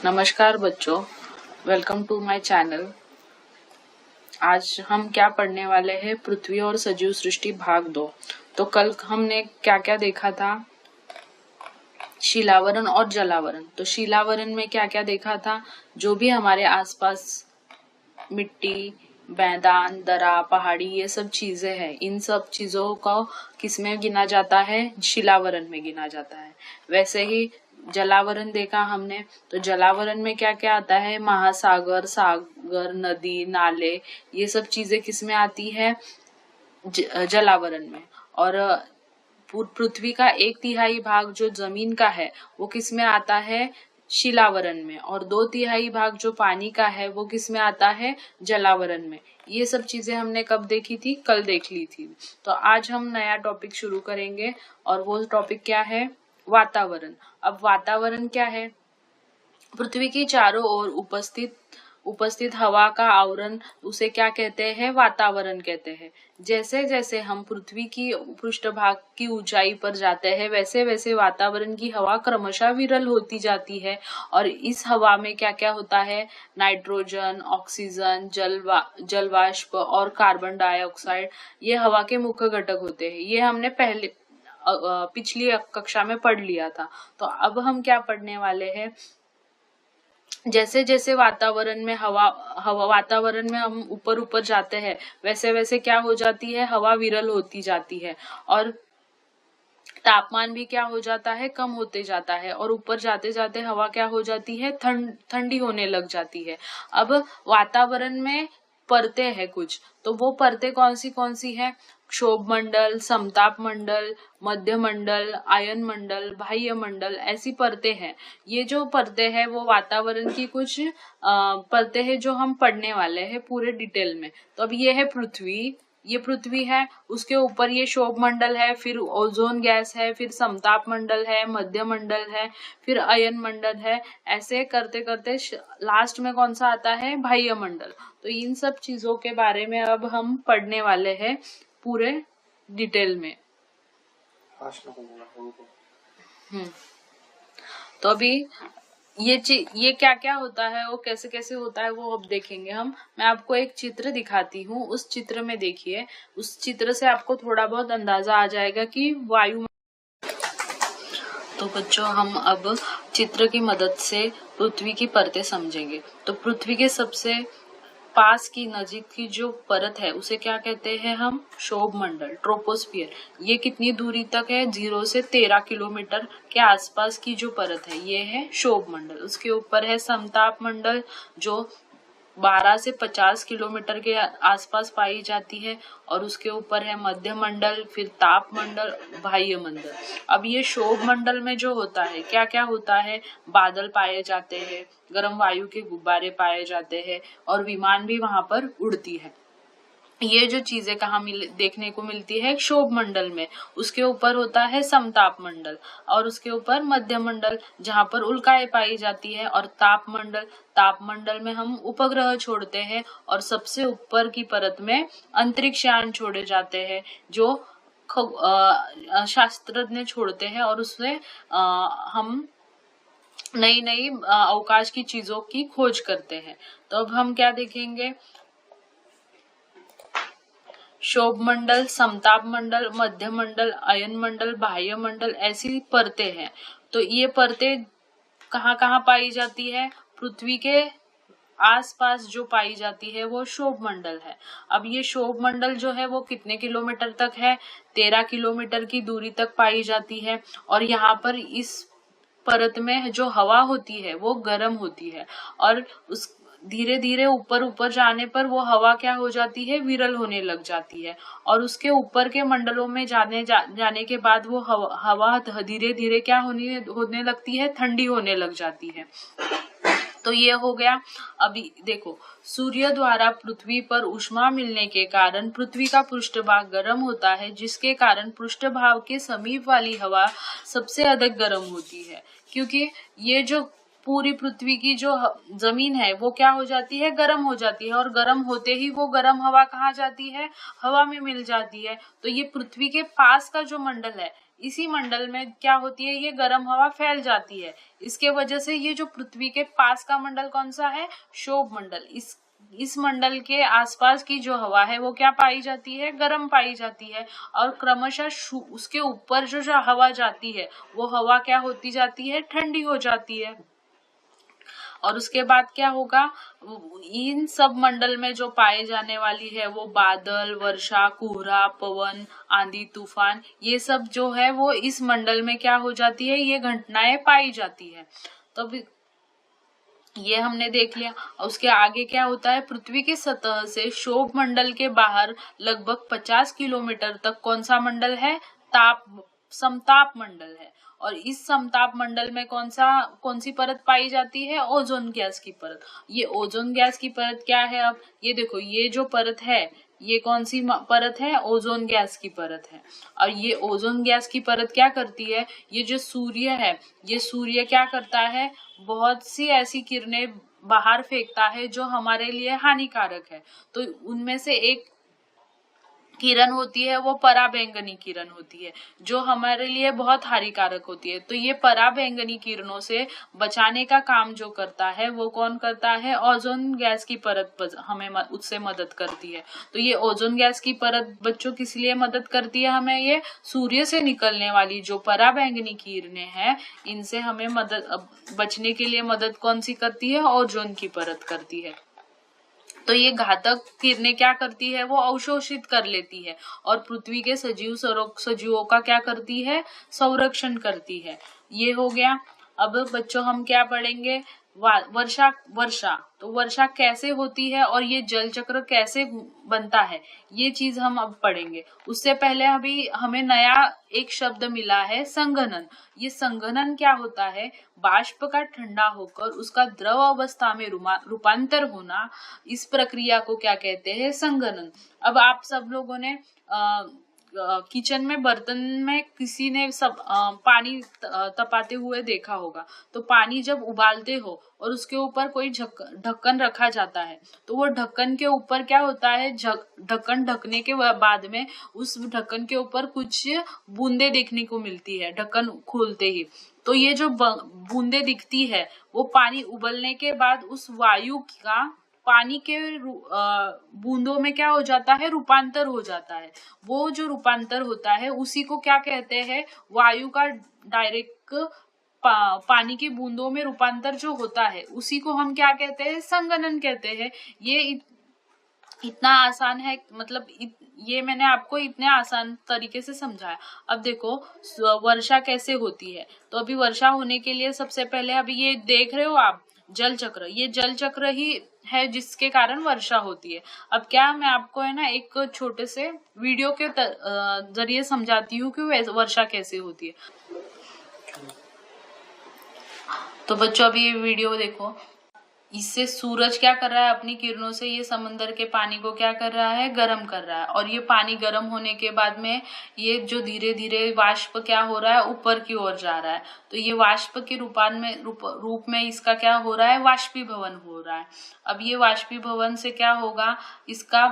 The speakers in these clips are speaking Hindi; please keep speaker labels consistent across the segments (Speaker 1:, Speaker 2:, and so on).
Speaker 1: नमस्कार बच्चों, वेलकम टू माय चैनल। आज हम क्या पढ़ने वाले हैं? पृथ्वी और सजीव सृष्टि भाग 2। तो कल हमने क्या क्या देखा था? शिलावरण और जलावरण। तो शिलावरण में क्या क्या देखा था? जो भी हमारे आसपास मिट्टी, मैदान, दरा, पहाड़ी, ये सब चीजें हैं, इन सब चीजों को किसमें गिना जाता है? शिलावरण में गिना जाता है। वैसे ही जलावरण देखा हमने, तो जलावरण में क्या क्या आता है? महासागर, सागर, नदी, नाले, ये सब चीजें किसमें आती है? जलावरण में। और पृथ्वी का 1/3 भाग जो जमीन का है वो किसमें आता है? शिलावरण में। और 2/3 भाग जो पानी का है वो किसमें आता है? जलावरण में। ये सब चीजें हमने कब देखी थी? कल देख ली थी। तो आज हम नया टॉपिक शुरू करेंगे और वो टॉपिक क्या है? वातावरण। अब वातावरण क्या है? पृथ्वी की चारों ओर उपस्थित हवा का आवरण, उसे क्या कहते हैं? वातावरण कहते हैं। जैसे जैसे हम पृथ्वी की पृष्ठभाग की ऊंचाई पर जाते हैं, वैसे वैसे वातावरण की हवा क्रमशः विरल होती जाती है। और इस हवा में क्या क्या होता है? नाइट्रोजन, ऑक्सीजन, जलवाष्प और कार्बन डाइऑक्साइड, ये हवा के मुख्य घटक होते हैं। ये हमने पिछली कक्षा में पढ़ लिया था। तो अब हम क्या पढ़ने वाले हैं? जैसे जैसे वातावरण में वातावरण में हम ऊपर ऊपर जाते हैं, वैसे वैसे क्या हो जाती है? हवा विरल होती जाती है और तापमान भी क्या हो जाता है? कम होते जाता है। और ऊपर जाते जाते हवा क्या हो जाती है? ठंडी होने लग जाती है। अब वातावरण में परतें हैं कुछ, तो वो परतें कौन सी है? क्षोभ मंडल, समताप मंडल, मध्य मंडल, आयन मंडल, बाह्य मंडल, ऐसी परतें हैं। ये जो परतें हैं वो वातावरण की कुछ परतें हैं जो हम पढ़ने वाले हैं पूरे डिटेल में। तो अब ये है पृथ्वी, ये पृथ्वी है, उसके ऊपर ये क्षोभ मंडल है, फिर ओजोन गैस है, फिर समताप मंडल है, मध्य मंडल है, फिर अयन मंडल है। ऐसे करते करते लास्ट में कौन सा आता है? बाह्य मंडल। तो इन सब चीजों के बारे में अब हम पढ़ने वाले हैं पूरे डिटेल में। तो अभी ये क्या क्या होता है, वो कैसे कैसे होता है, वो अब देखेंगे हम। मैं आपको एक चित्र दिखाती हूँ। उस चित्र में देखिए, उस चित्र से आपको थोड़ा बहुत अंदाजा आ जाएगा कि वायु। तो बच्चों, हम अब चित्र की मदद से पृथ्वी की परतें समझेंगे। तो पृथ्वी के सबसे पास की नजीक की जो परत है उसे क्या कहते हैं हम? क्षोभ मंडल, ट्रोपोस्फियर। ये कितनी दूरी तक है? 0 से 13 किलोमीटर के आसपास की जो परत है ये है क्षोभ मंडल। उसके ऊपर है समताप मंडल, जो 12 से 50 किलोमीटर के आसपास पाई जाती है। और उसके ऊपर है मध्य मंडल, फिर ताप मंडल, बाह्य मंडल। अब ये क्षोभ मंडल में जो होता है, क्या क्या होता है? बादल पाए जाते हैं, गर्म वायु के गुब्बारे पाए जाते हैं और विमान भी वहां पर उड़ती है। ये जो चीजें कहाँ देखने को मिलती है? क्षोभ मंडल में। उसके ऊपर होता है समताप मंडल और उसके ऊपर मध्य मंडल, जहाँ पर उल्काएं पाई जाती है। और ताप मंडल में हम उपग्रह छोड़ते हैं और सबसे ऊपर की परत में अंतरिक्ष यान छोड़े जाते हैं, जो शास्त्रज्ञ छोड़ते हैं और उससे हम नई नई अवकाश की चीजों की खोज करते हैं। तो अब हम क्या देखेंगे? क्षोभ मंडल, समताप मंडल, मध्य मंडल, अयन मंडल, बाह्य मंडल, ऐसी परतें हैं। तो ये परतें कहाँ कहाँ पाई जाती है? पृथ्वी के आसपास जो पाई जाती है वो क्षोभ मंडल है। अब ये क्षोभ मंडल जो है वो कितने किलोमीटर तक है? 13 किलोमीटर की दूरी तक पाई जाती है। और यहाँ पर इस परत में जो हवा होती है वो गर्म होती है और उस धीरे धीरे ऊपर जाने पर वो हवा क्या हो जाती है? विरल होने लग जाती है। और उसके ऊपर के मंडलों में जाने के बाद वो हवा धीरे धीरे क्या होने लगती है? ठंडी होने लग जाती है। तो ये हो गया। अभी देखो, सूर्य द्वारा पृथ्वी पर ऊष्मा मिलने के कारण पृथ्वी का पृष्ठभाग गर्म होता है, जिसके कारण पृष्ठभाग के समीप वाली हवा सबसे अधिक गर्म होती है। क्योंकि ये जो पूरी पृथ्वी की जो जमीन है वो क्या हो जाती है? गर्म हो जाती है। और गर्म होते ही वो गर्म हवा कहाँ जाती है? हवा में मिल जाती है। तो ये पृथ्वी के पास का जो मंडल है, इसी मंडल में क्या होती है, ये गर्म हवा फैल जाती है। इसके वजह से ये जो पृथ्वी के पास का मंडल कौन सा है, क्षोभ मंडल। इस मंडल के आसपास की जो हवा है वो क्या पाई जाती है, गर्म पाई जाती है। और क्रमशः उसके ऊपर जो हवा जाती है वो हवा क्या होती जाती है, ठंडी हो जाती है। और उसके बाद क्या होगा, इन सब मंडल में जो पाए जाने वाली है वो बादल, वर्षा, कोहरा, पवन, आंधी, तूफान, ये सब जो है वो इस मंडल में क्या हो जाती है, ये घटनाएं पाई जाती है। तो ये हमने देख लिया। उसके आगे क्या होता है, पृथ्वी की सतह से क्षोभ मंडल के बाहर लगभग 50 किलोमीटर तक कौन सा मंडल है, समताप मंडल है। और इस समताप मंडल में कौन सी परत पाई जाती है, ओजोन गैस की परत। ये ओजोन गैस की परत क्या है, अब ये देखो, ये जो परत है ये कौन सी परत है, ओजोन गैस की परत है। और ये ओजोन गैस की परत क्या करती है, ये जो सूर्य है, ये सूर्य क्या करता है, बहुत सी ऐसी किरणें बाहर फेंकता है जो हमारे लिए हानिकारक है। तो उनमें से एक किरण होती है वो पराबैंगनी किरण होती है, जो हमारे लिए बहुत हानिकारक होती है। तो ये पराबैंगनी किरणों से बचाने का काम जो करता है वो कौन करता है, ओजोन गैस की परत हमें उससे मदद करती है। तो ये ओजोन गैस की परत बच्चों किस लिए मदद करती है हमें, ये सूर्य से निकलने वाली जो पराबैंगनी किरणें हैं इनसे हमें बचने के लिए मदद कौन सी करती है, ओजोन की परत करती है। तो ये घातक किरणें क्या करती है, वो अवशोषित कर लेती है और पृथ्वी के सजीवों का क्या करती है, संरक्षण करती है। ये हो गया। अब बच्चों हम क्या पढ़ेंगे, वर्षा। तो वर्षा कैसे होती है और ये जल चक्र कैसे बनता है, ये चीज हम अब पढ़ेंगे। उससे पहले अभी हमें नया एक शब्द मिला है, संघनन। ये संघनन क्या होता है, बाष्प का ठंडा होकर उसका द्रव अवस्था में रूपांतर होना, इस प्रक्रिया को क्या कहते हैं, संघनन। अब आप सब लोगों ने किचन में बर्तन में किसी ने सब पानी तपाते हुए देखा होगा। तो पानी जब उबालते हो और उसके ऊपर कोई ढक्कन रखा जाता है, तो वो ढक्कन के ऊपर क्या होता है, ढक्कन ढकने के बाद में उस ढक्कन के ऊपर कुछ बूंदे देखने को मिलती है ढक्कन खोलते ही। तो ये जो बूंदे दिखती है वो पानी उबलने के बाद उस वायु का पानी के बूंदों में क्या हो जाता है, रूपांतर हो जाता है। वो जो रूपांतर होता है उसी को क्या कहते हैं, वायु का डायरेक्ट पानी की बूंदों में रूपांतर जो होता है उसी को हम क्या कहते हैं, संघनन कहते हैं। ये इतना आसान है, मतलब ये मैंने आपको इतने आसान तरीके से समझाया। अब देखो वर्षा कैसे होती है। तो अभी वर्षा होने के लिए सबसे पहले अभी ये देख रहे हो आप, जल चक्र, ये जल चक्र ही है जिसके कारण वर्षा होती है। अब क्या मैं आपको है ना एक छोटे से वीडियो के जरिए समझाती हूँ कि वर्षा कैसे होती है। तो बच्चों अभी ये वीडियो देखो, इससे सूरज क्या कर रहा है, अपनी किरणों से ये समंदर के पानी को क्या कर रहा है, गर्म कर रहा है। और ये पानी गर्म होने के बाद में ये जो धीरे धीरे वाष्प क्या हो रहा है, ऊपर की ओर जा रहा है। तो ये वाष्प के रूप में इसका क्या हो रहा है, वाष्पीभवन हो रहा है। अब ये वाष्पीभवन से क्या होगा, इसका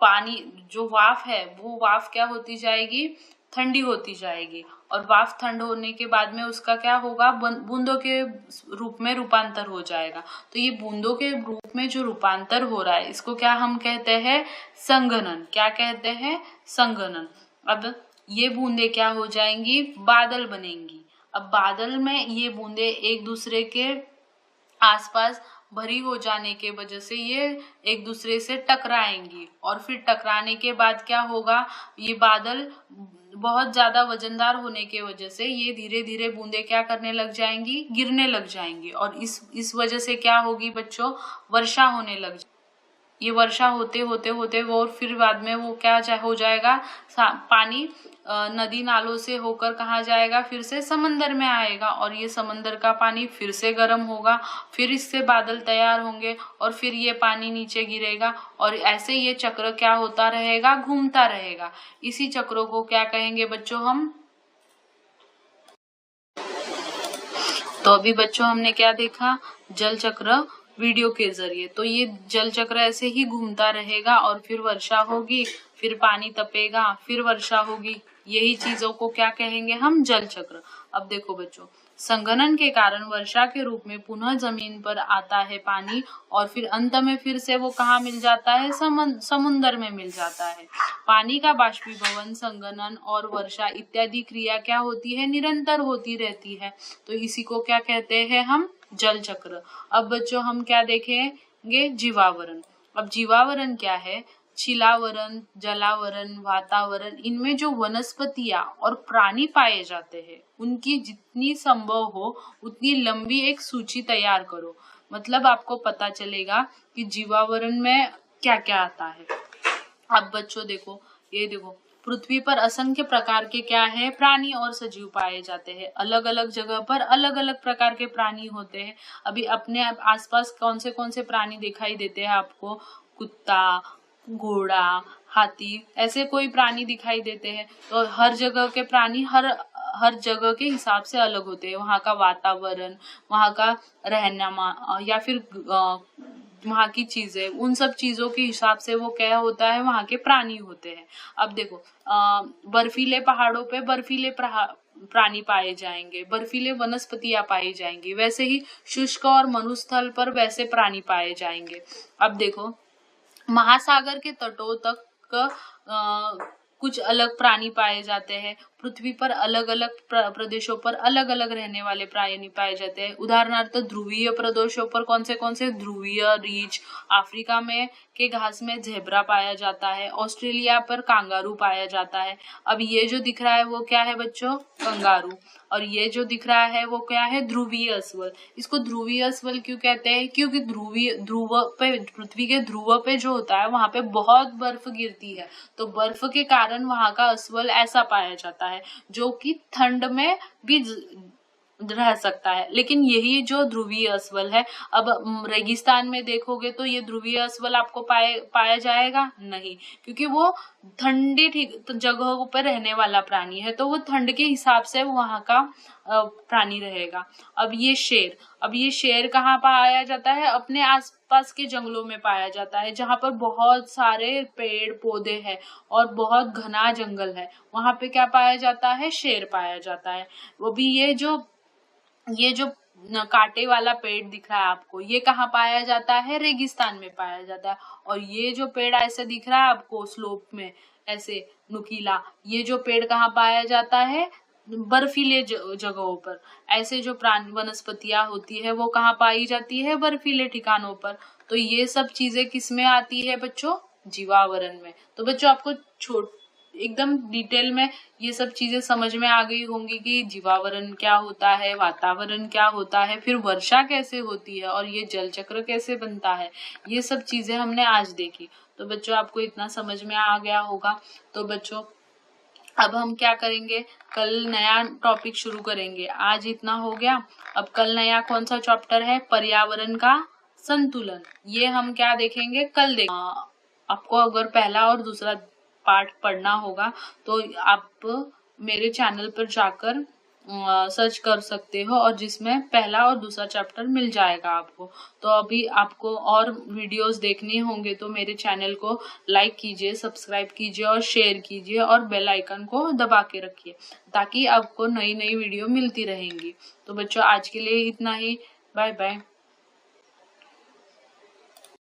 Speaker 1: पानी जो वाफ है वो वाफ क्या होती जाएगी, ठंडी होती जाएगी। और वाफ ठंड होने के बाद में उसका क्या होगा, बूंदों के रूप में रूपांतर हो जाएगा। तो ये बूंदों के रूप में जो रूपांतर हो रहा है इसको क्या हम कहते हैं, संघनन। क्या कहते हैं, संघनन। अब ये बूंदे क्या हो जाएंगी, बादल बनेंगी। अब बादल में ये बूंदे एक दूसरे के आसपास भरी हो जाने के वजह से ये एक दूसरे से टकराएंगी और फिर टकराने के बाद क्या होगा, ये बादल बहुत ज्यादा वजनदार होने के वजह से ये धीरे धीरे बूंदे क्या करने लग जाएंगी, गिरने लग जाएंगी। और इस वजह से क्या होगी बच्चों, वर्षा होने लग जाएगी। ये वर्षा होते होते होते वो और फिर बाद में वो क्या हो जाएगा, पानी नदी नालों से होकर कहाँ जाएगा, फिर से समंदर में आएगा। और ये समंदर का पानी फिर से गर्म होगा, फिर इससे बादल तैयार होंगे और फिर ये पानी नीचे गिरेगा। और ऐसे ये चक्र क्या होता रहेगा, घूमता रहेगा। इसी चक्रों को क्या कहेंगे बच्चों हम। तो अभी बच्चों हमने क्या देखा, जल चक्र वीडियो के जरिए। तो ये जल चक्र ऐसे ही घूमता रहेगा और फिर वर्षा होगी, फिर पानी तपेगा, फिर वर्षा होगी। यही चीजों को क्या कहेंगे हम, जल चक्र। अब देखो बच्चों, संघनन के कारण वर्षा के रूप में पुनः जमीन पर आता है पानी, और फिर अंत में फिर से वो कहाँ मिल जाता है, समुद्र में मिल जाता है। पानी का बाष्पीभवन, संघनन और वर्षा इत्यादि क्रिया क्या होती है, निरंतर होती रहती है। तो इसी को क्या कहते हैं हम, जल चक्र। अब बच्चों हम क्या देखेंगे, जीवावरण। अब जीवावरण क्या है, शिलावरण, जलावरण, वातावरण, इनमें जो वनस्पतियां और प्राणी पाए जाते हैं उनकी जितनी संभव हो उतनी लंबी एक सूची तैयार करो। मतलब आपको पता चलेगा कि जीवावरण में क्या क्या आता है। अब बच्चों देखो, ये देखो, पृथ्वी पर असंख्य प्रकार के क्या है, प्राणी और सजीव पाए जाते हैं। अलग अलग जगह पर अलग अलग प्रकार के प्राणी होते हैं। अभी अपने आसपास कौन से प्राणी दिखाई देते हैं आपको, कुत्ता, घोड़ा, हाथी, ऐसे कोई प्राणी दिखाई देते हैं। तो हर जगह के प्राणी हर जगह के हिसाब से अलग होते हैं। वहाँ का वातावरण, वहाँ का रहना या फिर वहाँ की चीजें, उन सब चीजों के हिसाब से वो क्या होता है, वहाँ के प्राणी होते हैं। अब देखो, बर्फीले पहाड़ों पे बर्फीले प्राणी पाए जाएंगे, बर्फीले वनस्पतियां पाई जाएंगी। वैसे ही शुष्क और मरुस्थल पर वैसे प्राणी पाए जाएंगे। अब देखो, महासागर के तटों तक कुछ अलग प्राणी पाए जाते हैं। पृथ्वी पर अलग अलग प्रदेशों पर अलग अलग रहने वाले प्राणी पाए जाते हैं। उदाहरणार्थ ध्रुवीय प्रदेशों पर कौन से ध्रुवीय रीछ, अफ्रीका में के घास में ज़ेब्रा पाया जाता है, ऑस्ट्रेलिया पर कांगारू पाया जाता है। अब ये जो दिख रहा है वो क्या है बच्चों, कंगारू, और ये जो दिख रहा है वो क्या है, ध्रुवीय अस्वल। इसको ध्रुवीय अस्वल क्यों कहते हैं, क्योंकि ध्रुव पे, पृथ्वी के ध्रुव पे जो होता है वहां पे बहुत बर्फ गिरती है, तो बर्फ के कारण वहां का अस्वल ऐसा पाया जाता है जो कि ठंड में भी रह सकता है। लेकिन यही जो ध्रुवीय अस्वल है, अब रेगिस्तान में देखोगे तो ये ध्रुवीय अस्वल आपको पाया जाएगा नहीं, क्योंकि वो ठंडी जगहों पर रहने वाला प्राणी है, तो वो ठंड के हिसाब से वहां का प्राणी रहेगा। अब ये शेर कहाँ पाया जाता है, अपने आसपास के जंगलों में पाया जाता है, जहाँ पर बहुत सारे पेड़ पौधे हैं और बहुत घना जंगल है। वहां पे क्या पाया जाता है, शेर पाया जाता है। वो भी ये जो कांटे वाला पेड़ दिख रहा है आपको, ये कहाँ पाया जाता है, रेगिस्तान में पाया जाता है। और ये जो पेड़ ऐसे दिख रहा है आपको स्लोप में ऐसे नुकीला, ये जो पेड़ कहाँ पाया जाता है, बर्फीले जगहों पर। ऐसे जो प्राणी वनस्पतियां होती है वो कहाँ पाई जाती है, बर्फीले ठिकानों पर। तो ये सब चीजें किसमें आती है बच्चों, जीवावरण में। तो बच्चों आपको एकदम डिटेल में ये सब चीजें समझ में आ गई होंगी कि जीवावरण क्या होता है, वातावरण क्या होता है, फिर वर्षा कैसे होती है और ये जल चक्र कैसे बनता है। ये सब चीजें हमने आज देखी। तो बच्चों आपको इतना समझ में आ गया होगा। तो बच्चों अब हम क्या करेंगे, कल नया टॉपिक शुरू करेंगे। आज इतना हो गया, अब कल नया कौन सा चैप्टर है, पर्यावरण का संतुलन। ये हम क्या देखेंगे, कल देखेंगे। आपको अगर पहला और दूसरा पार्ट पढ़ना होगा तो आप मेरे चैनल पर जाकर सर्च कर सकते हो, और जिसमें पहला और दूसरा चैप्टर मिल जाएगा आपको। तो अभी आपको और वीडियोस देखने होंगे तो मेरे चैनल को लाइक कीजिए, सब्सक्राइब कीजिए और शेयर कीजिए, और बेल आइकन को दबा के रखिए ताकि आपको नई नई वीडियो मिलती रहेंगी। तो बच्चों आज के लिए इतना ही, बाय बाय।